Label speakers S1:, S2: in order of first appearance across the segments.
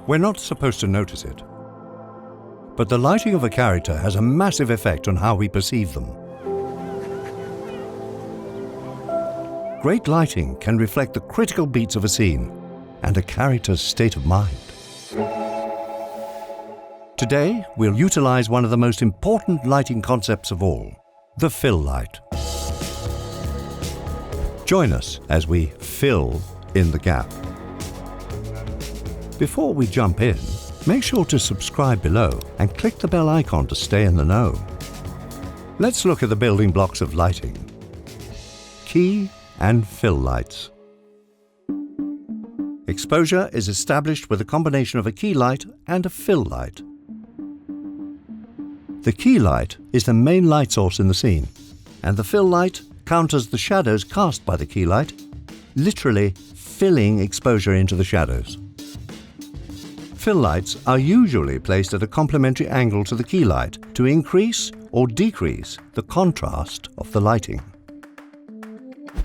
S1: We're not supposed to notice it, but the lighting of a character has a massive effect on how we perceive them. Great lighting can reflect the critical beats of a scene and a character's state of mind. Today, we'll utilize one of the most important lighting concepts of all, the fill light. Join us as we fill in the gap. Before we jump in, make sure to subscribe below and click the bell icon to stay in the know. Let's look at the building blocks of lighting. Key and fill lights. Exposure is established with a combination of a key light and a fill light. The key light is the main light source in the scene, and the fill light counters the shadows cast by the key light, literally filling exposure into the shadows. Fill lights are usually placed at a complementary angle to the key light to increase or decrease the contrast of the lighting.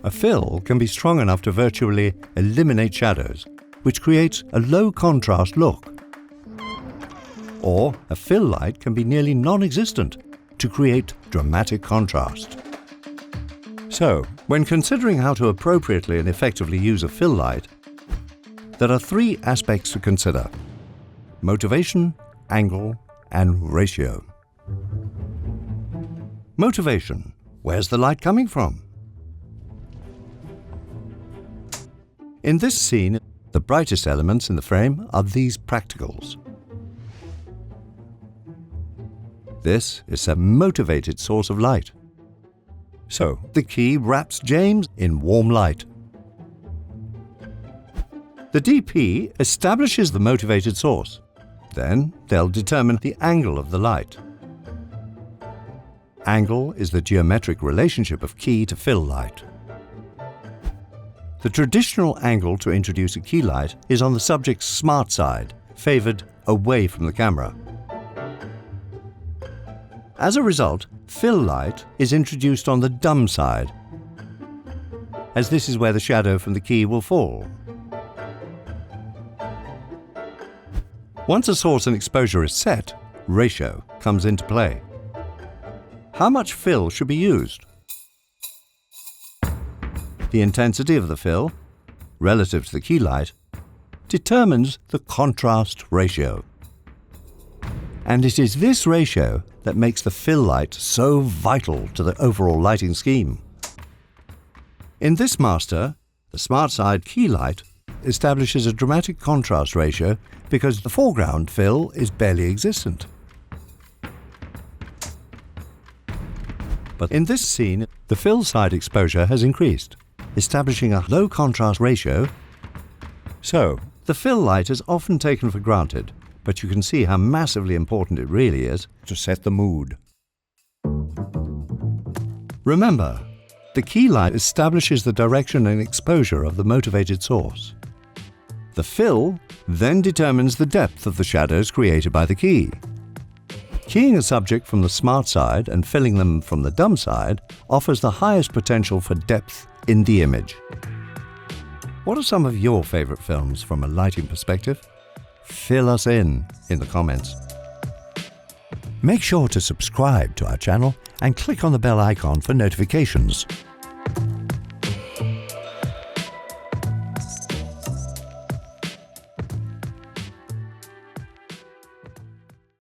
S1: A fill can be strong enough to virtually eliminate shadows, which creates a low contrast look. Or a fill light can be nearly non-existent to create dramatic contrast. So, when considering how to appropriately and effectively use a fill light, there are three aspects to consider: motivation, angle, and ratio. Motivation. Where's the light coming from? In this scene, the brightest elements in the frame are these practicals. This is a motivated source of light. So, the key wraps James in warm light. The DP establishes the motivated source. Then, they'll determine the angle of the light. Angle is the geometric relationship of key to fill light. The traditional angle to introduce a key light is on the subject's smart side, favored away from the camera. As a result, fill light is introduced on the dumb side, as this is where the shadow from the key will fall. Once a source and exposure is set, ratio comes into play. How much fill should be used? The intensity of the fill, relative to the key light, determines the contrast ratio. And it is this ratio that makes the fill light so vital to the overall lighting scheme. In this master, the smart side key light establishes a dramatic contrast ratio because the foreground fill is barely existent. But in this scene, the fill side exposure has increased, establishing a low contrast ratio. So, the fill light is often taken for granted, but you can see how massively important it really is to set the mood. Remember, the key light establishes the direction and exposure of the motivated source. The fill then determines the depth of the shadows created by the key. Keying a subject from the smart side and filling them from the dumb side offers the highest potential for depth in the image. What are some of your favorite films from a lighting perspective? Fill us in the comments. Make sure to subscribe to our channel and click on the bell icon for notifications.